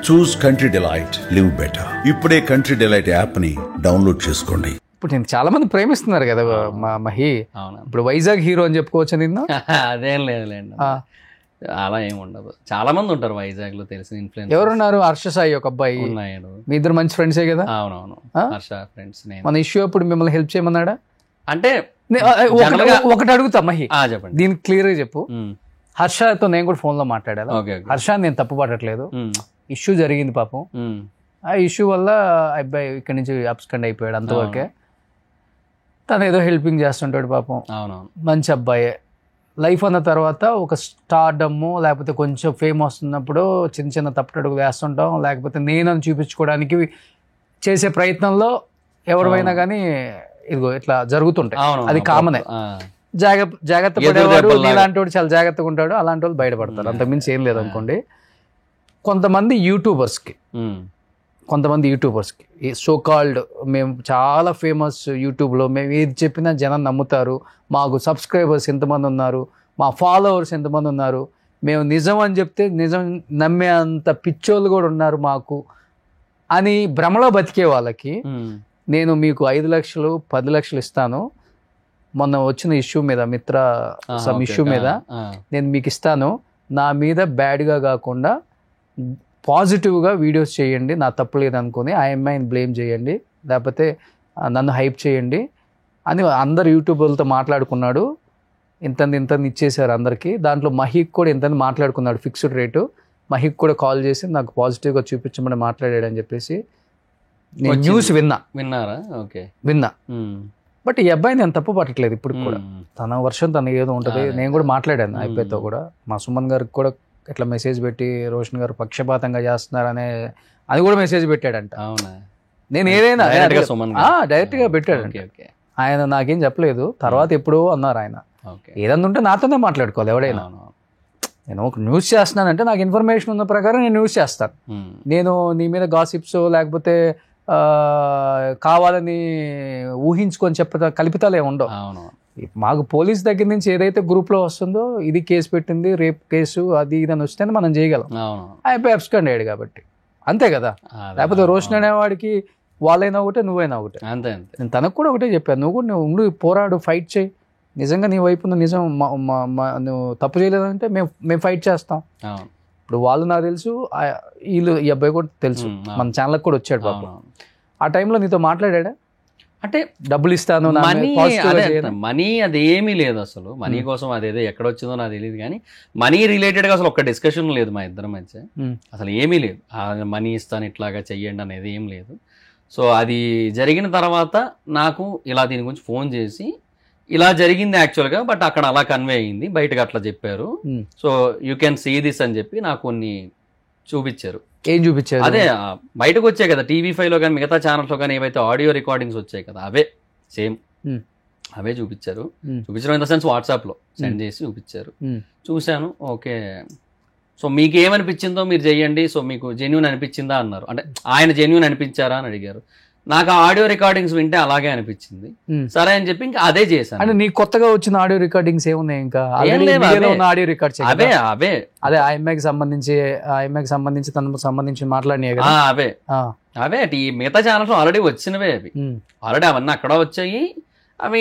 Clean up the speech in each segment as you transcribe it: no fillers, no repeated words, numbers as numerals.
చూస్ country delight, live better. ఇప్పుడే country delight app ని download చేసుకోండి. ఇప్పుడు నేను చాలా మంది ప్రేమిస్తున్నారు కదా మహి. ఇప్పుడు వైజాగ్ హీరో అని చెప్పుకోవచ్చు నిన్న. అదేం లేదులేండి, అలా ఏమి ఉండదు. చాలా మంది ఉంటారు వైజాగ్ లో తెలిసిన ఇన్ఫ్లుయెన్స్. ఎవరున్నారు? హర్ష సాయి ఒక అబ్బాయి ఉన్నాడు. మీ ఇద్దరు మంచి ఫ్రెండ్సే కదా? అవునవును, హర్ష ఫ్రెండ్స్. మన ఇష్యూ అప్పుడు మిమ్మల్ని హెల్ప్ చేయమన్నాడా? అంటే ఒకటి అడుగుతా మహి, చెప్పండి. దీనికి క్లియర్ గా చెప్పు. హర్షతో నేను కూడా ఫోన్ లో మాట్లాడాను. హర్ష నేను తప్పు పడట్లేదు, ఇష్యూ జరిగింది పాపం. ఆ ఇష్యూ వల్ల అబ్బాయి ఇక్కడి నుంచి అబ్స్కండ్ అయిపోయాడు, అంతవరకే. తను ఏదో హెల్పింగ్ చేస్తుంటాడు పాపం. మంచి అబ్బాయే. లైఫ్ అన్న తర్వాత ఒక స్టార్డమ్ లేకపోతే కొంచెం ఫేమ్ వస్తున్నప్పుడు చిన్న చిన్న తప్పుటడుగు వేస్తుంటాం, లేకపోతే నేనని చూపించుకోవడానికి చేసే ప్రయత్నంలో ఎవరివైనా కానీ ఇదిగో ఇట్లా జరుగుతుంటాయి. అది కామనే. జాగ్రత్త పడేవాడు నీలాంటి వాడు చాలా జాగ్రత్తగా ఉంటాడు, అలాంటి వాళ్ళు బయటపడతారు. అంతకుమించి ఏం లేదు అనుకోండి. కొంతమంది యూట్యూబర్స్కి ఈ సో కాల్డ్ మేము చాలా ఫేమస్ యూట్యూబ్లో, మేము ఏది చెప్పినా జనం నమ్ముతారు, మాకు సబ్స్క్రైబర్స్ ఎంతమంది ఉన్నారు, మా ఫాలోవర్స్ ఎంతమంది ఉన్నారు, మేము నిజం అని చెప్తే నిజం నమ్మే అంత పిచ్చోళ్ళు కూడా ఉన్నారు మాకు అని భ్రమలో బతికే వాళ్ళకి నేను మీకు 5 లక్షలు 10 లక్షలు ఇస్తాను, మొన్న వచ్చిన ఇష్యూ మీద మిత్ర సమ్ ఇష్యూ మీద నేను మీకు ఇస్తాను, నా మీద బ్యాడ్గా కాకుండా పాజిటివ్గా వీడియోస్ చేయండి, నా తప్పు లేదనుకుని ఆ అమ్మాయిని బ్లేమ్ చేయండి, లేకపోతే నన్ను హైప్ చేయండి అని అందరు యూట్యూబర్లతో మాట్లాడుకున్నాడు. ఇంత ఇచ్చేసారు అందరికీ. దాంట్లో మహిక్ కూడా ఇంతని మాట్లాడుకున్నాడు, ఫిక్స్డ్ రేటు. మహిక్ కూడా కాల్ చేసి నాకు పాజిటివ్గా చూపించమని మాట్లాడాడు అని చెప్పేసి నేను న్యూస్ విన్నారా? విన్నా. బట్ ఈ అబ్బాయి నేను తప్పు పట్టట్లేదు ఇప్పుడు కూడా. తన వర్షం తన ఏదో ఉంటుంది. నేను కూడా మాట్లాడాను అబ్బాయితో కూడా. మా సుమన్ గారికి కూడా ఇట్లా మెసేజ్ పెట్టి రోషన్ గారు పక్షపాతంగా చేస్తున్నారనే అది కూడా మెసేజ్ పెట్టాడంట. నేను ఏదైనా డైరెక్ట్ గా పెట్టాడంట. ఆయన నాకేం చెప్పలేదు. తర్వాత ఎప్పుడో అన్నారు ఆయన, ఏదన్నా ఉంటే నాతోనే మాట్లాడుకోవాలి ఎవడైనా. నేను ఒక న్యూస్ చేస్తున్నానంటే నాకు ఇన్ఫర్మేషన్ ఉన్న ప్రకారం నేను న్యూస్ చేస్తాను. నేను నీ మీద గాసిప్స్ లేకపోతే కావాలని ఊహించుకొని కల్పితాలు ఏమి ఉండవు. మాకు పోలీస్ దగ్గర నుంచి ఏదైతే గ్రూప్లో వస్తుందో ఇది కేసు పెట్టింది, రేప్ కేసు అది ఇదని వస్తేనే మనం చేయగలం. అయిపోయి అబ్స్కండ్ అయ్యాడు కాబట్టి అంతే కదా. లేకపోతే రోషన్ అనేవాడికి వాళ్ళైనా ఒకటే నువ్వైనా ఒకటే. నేను తనకు కూడా ఒకటే చెప్పాను, నువ్వు కూడా నువ్వు పోరాడు, ఫైట్ చేయి. నిజంగా నీ వైపు నిజం నువ్వు తప్పు చేయలేదంటే మేము ఫైట్ చేస్తాం. ఇప్పుడు వాళ్ళు నాకు తెలుసు, ఈ అబ్బాయి కూడా తెలుసు, మన ఛానల్కి కూడా వచ్చాడు పాపం. ఆ టైంలో నీతో మాట్లాడా? అంటే డబ్బులు ఇస్తాను, మనీ అదేమీ లేదు అసలు. మనీ కోసం అదేదో ఎక్కడొచ్చిందో నాకు తెలియదు, కానీ మనీ రిలేటెడ్గా అసలు ఒక్క డిస్కషన్ లేదు మా ఇద్దరి మధ్య. అసలు ఏమీ లేదు. మనీ ఇస్తాను ఇట్లాగా చెయ్యండి అనేది ఏం లేదు. సో అది జరిగిన తర్వాత నాకు ఇలా దీని గురించి ఫోన్ చేసి ఇలా జరిగింది యాక్చువల్గా, బట్ అక్కడ అలా కన్వే అయ్యింది, బయటకు అట్లా చెప్పారు. So you can see this అని చెప్పి నాకు కొన్ని చూపించారు. ఏం చూపించారు? అదే బయటకు వచ్చాయి కదా TV5 లో కానీ మిగతా ఛానల్స్లో కానీ ఏవైతే ఆడియో రికార్డింగ్స్ వచ్చాయి కదా, అవే సేమ్ అవే చూపించారు. చూపించడం ఇన్ ద సెన్స్ వాట్సాప్లో సెండ్ చేసి చూపించారు. చూశాను, ఓకే. సో మీకు ఏమనిపించిందో మీరు చెయ్యండి, సో మీకు జెన్యూన్ అనిపించిందా అన్నారు. అంటే ఆయన జెన్యూన్ అనిపించారా అని అడిగారు. నాకు ఆడియో రికార్డింగ్స్ వింటే అలాగే అనిపించింది. సరే అని చెప్పి ఇంకా అదే చేశాను. అంటే నీకు కొత్తగా వచ్చిన ఆడియో రికార్డింగ్స్ ఏమున్నాయి? ఇంకా ఆడియో రికార్డ్స్ అదే ఆ అమ్మాయికి సంబంధించి తనకు సంబంధించి మాట్లాడినాయి కదా, అవే మిగతా ఛానల్స్ ఆల్రెడీ వచ్చినవే. అవి ఆల్రెడీ అవన్నీ అక్కడ వచ్చాయి. అవి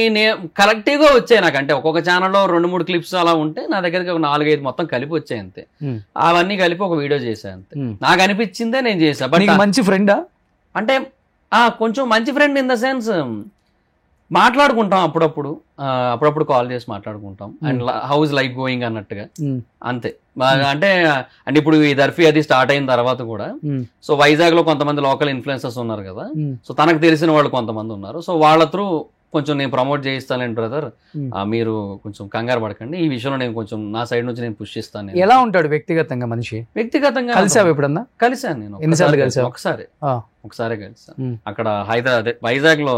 కలెక్టివ్గా వచ్చాయి నాకు. అంటే ఒక్కొక్క ఛానల్లో 2-3 క్లిప్స్ అలా ఉంటే నా దగ్గరికి ఒక 4-5 మొత్తం కలిపి వచ్చాయి అంతే. అవన్నీ కలిపి ఒక వీడియో చేశాను అంతే. నాకు అనిపించిందే నేను చేశాను. బట్ మంచి ఫ్రెండా అంటే కొంచెం మంచి ఫ్రెండ్ ఇన్ ద సెన్స్ మాట్లాడుకుంటాం అప్పుడప్పుడు కాల్ చేసి మాట్లాడుకుంటాం. అండ్ హౌస్ లైఫ్ గోయింగ్ అన్నట్టుగా అంతే. అంటే ఇప్పుడు ఈ దర్ఫీ అది స్టార్ట్ అయిన తర్వాత కూడా సో వైజాగ్ లో కొంతమంది లోకల్ ఇన్ఫ్లుయెన్సర్స్ ఉన్నారు కదా, సో తనకు తెలిసిన వాళ్ళు కొంతమంది ఉన్నారు. సో వాళ్ళ త్రూ కొంచెం నేను ప్రమోట్ చేయిస్తానండి బ్రదర్, మీరు కొంచెం కంగారు పడకండి, ఈ విషయంలో నేను కొంచెం నా సైడ్ నుంచి నేను పుష్ చేస్తాను. ఎలా ఉంటాడు వ్యక్తిగతంగా మనిషి? వ్యక్తిగతంగా కలిసావు ఎప్పుడన్నా? కలిసాను నేను. ఎన్నిసార్లు కలిసావు? ఒకసారి కలిసాను. అక్కడ హైదరాబాద్ వైజాగ్ లో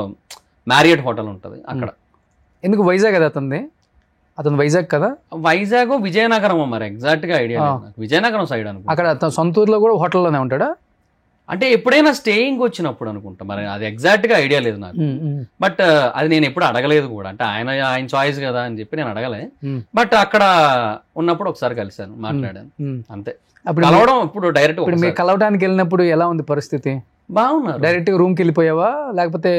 మ్యారియట్ హోటల్ ఉంటది అక్కడ. ఎందుకు వైజాగ్ కదా అతను వైజాగ్ కదా? వైజాగ్ విజయనగరం మరి ఎగ్జాక్ట్ గా ఐడియా లేదు. విజయనగరం సైడ్ అనుకో. అక్కడ సొంతూరులో కూడా హోటల్లోనే ఉంటాడా? అంటే ఎప్పుడైనా స్టేయింగ్ వచ్చినప్పుడు అనుకుంటా, మరి అది ఎగ్జాక్ట్ గా ఐడియా లేదు నాకు. బట్ అది నేను ఎప్పుడు అడగలేదు కూడా. అంటే ఆయన చాయిస్ కదా అని చెప్పి నేను అడగలే. బట్ అక్కడ ఉన్నప్పుడు ఒకసారి కలిసాను, మాట్లాడాను అంతే. కలవడం ఇప్పుడు డైరెక్ట్ ఇప్పుడు మీరు కలవడానికి వెళ్ళినప్పుడు ఎలా ఉంది పరిస్థితి? బాగున్నారు. డైరెక్ట్ రూమ్కి వెళ్ళిపోయావా, లేకపోతే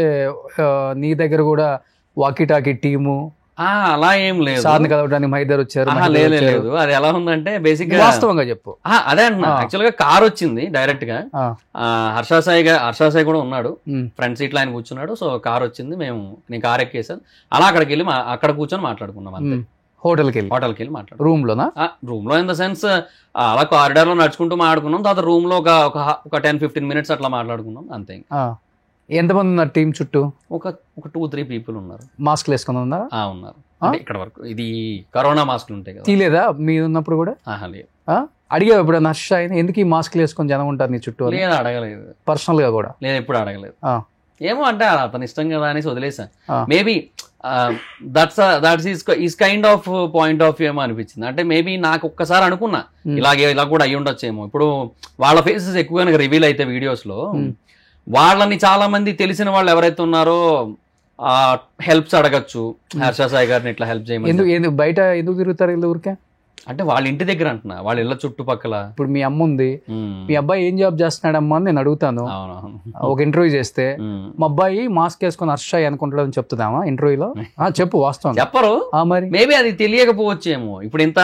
నీ దగ్గర కూడా వాకీ టాకీ టీము అలా ఏం లేదు, సార్ని కలవడానికి మహిదర్ వచ్చారు? లేదు, అది ఎలా ఉందంటే బేసిక్ గా వాస్తవంగా చెప్పు. అదే అంటున్నా, యాక్చువల్ గా కార్ వచ్చింది డైరెక్ట్ గా, హర్షాసాయి కూడా ఉన్నాడు ఫ్రంట్ సీట్ లో, ఆయన కూర్చున్నాడు. సో కార్ వచ్చింది, నేను కార్ ఎక్కేసాను, అలా అక్కడికి వెళ్ళి అక్కడ కూర్చొని మాట్లాడుకున్నాం అంతే. హోటల్కి వెళ్ళి మాట్లాడు. రూమ్ లో ఇన్ ద సెన్స్ అలా కారిడార్ లో నడుచుకుంటూ మాట్లాడుకున్నాం. తర్వాత రూమ్ లో ఒక 10-15 minutes అట్లా మాట్లాడుకున్నాం అంతే. ఎంతమంది ఉన్నారు టీం చుట్టూ? ఒక 2-3 people ఉన్నారు. మాస్క్ వేసుకుని ఉన్నారా? ఉన్నారు. ఇక్కడ వరకు ఇది కరోనా మాస్క్లు ఉంటాయి కదా, తీలేదా మీరు ఉన్నప్పుడు కూడా? లేదు. అడిగావు ఇప్పుడు హర్ష ఎందుకు ఈ మాస్క్లు వేసుకొని జనం ఉంటారు నీ చుట్టూ? లేదు, అడగలేదు. పర్సనల్ గా కూడా లేదు, ఎప్పుడు అడగలేదు. ఏమో అంటే అతని ఇష్టం కదా అనేసి వదిలేసాను. Maybe that's kind of point of view ఏమో అనిపించింది. అంటే మేబీ నాకు ఒక్కసారి అనుకున్నా ఇలా కూడా అయ్యి ఉండొచ్చేమో. ఇప్పుడు వాళ్ళ ఫేసెస్ ఎక్కువగా రివీల్ అయితే వీడియోస్ లో, వాళ్ళని చాలా మంది తెలిసిన వాళ్ళు ఎవరైతే ఉన్నారో హెల్ప్స్ అడగచ్చు, హర్షాసాయి గారిని ఇట్లా హెల్ప్ చేయమని. బయట ఎందుకు తిరుగుతారు వీళ్ళు ఊరికే? అంటే వాళ్ళ ఇంటి దగ్గర అంటున్నా, వాళ్ళ ఇళ్ళ చుట్టుపక్కల. ఇప్పుడు మీ అమ్మ ఉంది, మీ అబ్బాయి ఏం జాబ్ చేస్తున్నాడమ్మా అని నేను అడుగుతాను. ఒక ఇంటర్వ్యూ చేస్తే మా అబ్బాయి మాస్క్ వేసుకొని హర్ష అనుకుంటాడు అని చెప్తుందామా ఇంటర్వ్యూలో? చెప్పు, వాస్తవం చెప్పరు. మరి మేబీ అది తెలియకపోవచ్చేమో, ఇప్పుడు ఇంత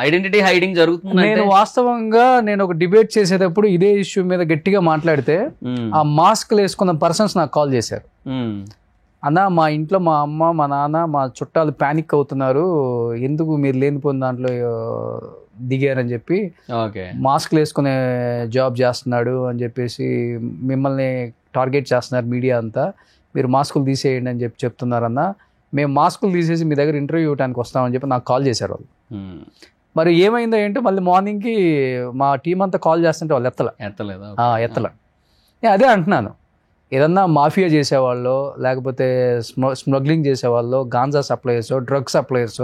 ఐడెంటిటీ హైడింగ్ జరుగుతుంది. నేను వాస్తవంగా ఒక డిబేట్ చేసేటప్పుడు ఇదే ఇష్యూ మీద గట్టిగా మాట్లాడితే ఆ మాస్క్ వేసుకున్న పర్సన్స్ నాకు కాల్ చేశారు. అన్నా, మా ఇంట్లో మా అమ్మ, మా నాన్న, మా చుట్టాలు ప్యానిక్ అవుతున్నారు, ఎందుకు మీరు లేనిపోయిన దాంట్లో దిగారని చెప్పి, మాస్క్లు వేసుకునే జాబ్ చేస్తున్నాడు అని చెప్పేసి మిమ్మల్ని టార్గెట్ చేస్తున్నారు మీడియా అంతా, మీరు మాస్కులు తీసేయండి అని చెప్తున్నారన్న. మేము మాస్కులు తీసేసి మీ దగ్గర ఇంటర్వ్యూ ఇవ్వడానికి వస్తామని చెప్పి నాకు కాల్ చేశారు వాళ్ళు. మరి ఏమైందో ఏంటో మళ్ళీ మార్నింగ్కి మా టీం అంతా కాల్ చేస్తుంటే వాళ్ళు ఎత్తలే. అదే అంటున్నాను, ఏదన్నా మాఫియా చేసేవాళ్ళు, లేకపోతే స్మగ్లింగ్ చేసేవాళ్ళు, గాంజా సప్లయర్స్, డ్రగ్ సప్లయర్స్,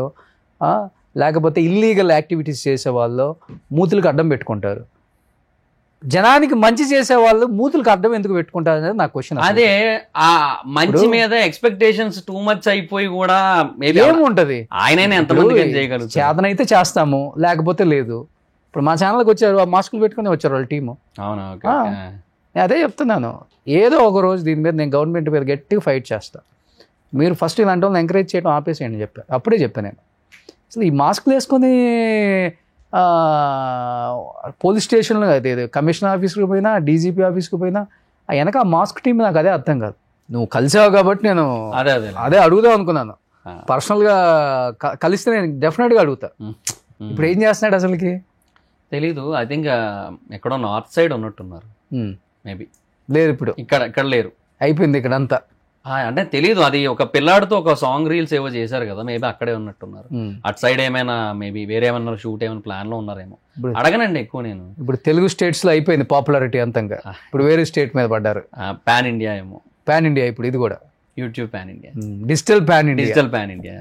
లేకపోతే ఇల్లీగల్ యాక్టివిటీస్ చేసేవాళ్ళు మూతులకు అడ్డం పెట్టుకుంటారు. జనానికి మంచి చేసేవాళ్ళు మూతులకు అడ్డం ఎందుకు పెట్టుకుంటారు అనేది నా క్వశ్చన్. అదే ఆ మంచి మీద ఎక్స్పెక్టేషన్స్ టూ మచ్ అయిపోయి కూడా ఏముంటది, ఆయన ఎంతమంది చేయగలుగుతారు? చేతనైతే చేస్తాము, లేకపోతే లేదు. ఇప్పుడు మా ఛానల్కి వచ్చారు, ఆ మాస్కులు పెట్టుకుని వచ్చారు వాళ్ళ టీము. అవునా? అదే చెప్తున్నాను, ఏదో ఒక రోజు దీని మీద నేను గవర్నమెంట్ మీద గట్టిగా ఫైట్ చేస్తాను. మీరు ఫస్ట్ ఇలాంటి వాళ్ళని ఎంకరేజ్ చేయడం ఆపేసేయండి చెప్పాను. అప్పుడే చెప్పాను నేను, అసలు ఈ మాస్క్లు వేసుకొని పోలీస్ స్టేషన్లో, అదే కమిషనర్ ఆఫీస్కి పోయినా, డీజీపీ ఆఫీస్కి పోయినా, వెనక ఆ మాస్క్ టీం నాకు అదే అర్థం కాదు. నువ్వు కలిసావు కాబట్టి నేను అదే అడుగుదాం అనుకున్నాను. పర్సనల్గా కలిస్తే నేను డెఫినెట్గా అడుగుతా. ఇప్పుడు ఏం చేస్తున్నాడు అసలుకి తెలీదు. ఐ థింక్ ఎక్కడో నార్త్ సైడ్ ఉన్నట్టున్నారు మేబీ. లేదు, ఇప్పుడు ఇక్కడ లేరు, అయిపోయింది ఇక్కడ అంతా. అంటే తెలీదు, అది ఒక పిల్లాడితో ఒక సాంగ్ రీల్స్ ఏవో చేశారు కదా, మేబీ అక్కడే ఉన్నట్టున్నారు. అటు సైడ్ ఏమైనా మేబీ వేరే ఏమన్నా షూట్ ఏమైనా ప్లాన్ లో ఉన్నారేమో, అడగనండి ఎక్కువ నేను. ఇప్పుడు తెలుగు స్టేట్స్ లో అయిపోయింది పాపులారిటీ అంతంగా, ఇప్పుడు వేరే స్టేట్ మీద పడ్డారు. పాన్ ఇండియా ఏమో, పాన్ ఇండియా ఇప్పుడు ఇది కూడా YouTube pan India, digital pan India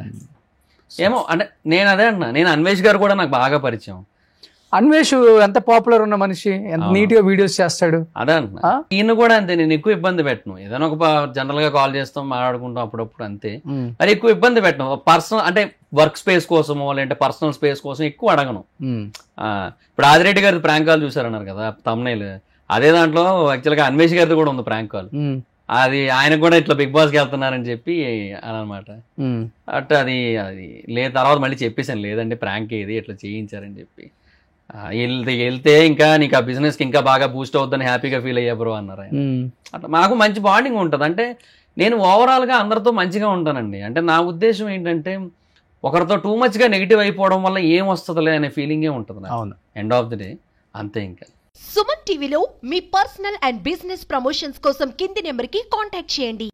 ఏమో. అంటే నేను అదే అంటున్నా, నేను అన్వేష్ గారు కూడా నాకు బాగా పరిచయం. అన్వేష్ ఎంత పాపులర్ ఉన్న మనిషి, ఎంత నీట్ గా వీడియోస్ చేస్తాడు. అదే అంటున్నా, ఈయన కూడా అంతే. నేను ఎక్కువ ఇబ్బంది పెట్టను, ఏదైనా ఒక జనరల్ గా కాల్ చేస్తాం, మాట్లాడుకుంటాం అప్పుడప్పుడు అంతే. మరి ఎక్కువ ఇబ్బంది పెట్టను. పర్సనల్ అంటే వర్క్ స్పేస్ కోసమో లేదంటే పర్సనల్ స్పేస్ కోసం ఎక్కువ అడగను. ఇప్పుడు ఆదిరెడ్డి గారి ప్రాంక్ కాల్ చూసారన్నారు కదా తమ్నైల్, అదే దాంట్లో యాక్చువల్ గా అన్వేష్ గారిది కూడా ఉంది ప్రాంక్ కాల్. అది ఆయన కూడా ఇట్లా బిగ్ బాస్కి వెళ్తున్నారని చెప్పి అనమాట. అట్ అది లేదు, తర్వాత మళ్ళీ చెప్పేసాను, లేదండి ప్రాంక్ ఇది ఇట్లా చేయించారని చెప్పి. వెళ్తే ఇంకా నీకు ఆ బిజినెస్ కి ఇంకా బాగా బూస్ట్ అవుతుందని హ్యాపీగా ఫీల్ అయ్యా బ్రో అన్నారు ఆయన. అట్లా మాకు మంచి బాండింగ్ ఉంటుంది. అంటే నేను ఓవరాల్ గా అందరితో మంచిగా ఉంటానండి. అంటే నా ఉద్దేశం ఏంటంటే, ఒకరితో టూ మచ్ గా నెగిటివ్ అయిపోవడం వల్ల ఏం వస్తుందిలే అనే ఫీలింగే ఉంటుంది ఎండ్ ఆఫ్ ది డే, అంతే. ఇంకా సుమన్ టీవీలో మీ పర్సనల్ అండ్ బిజినెస్ ప్రమోషన్స్ కోసం కింది నెంబర్ కి కాంటాక్ట్ చేయండి.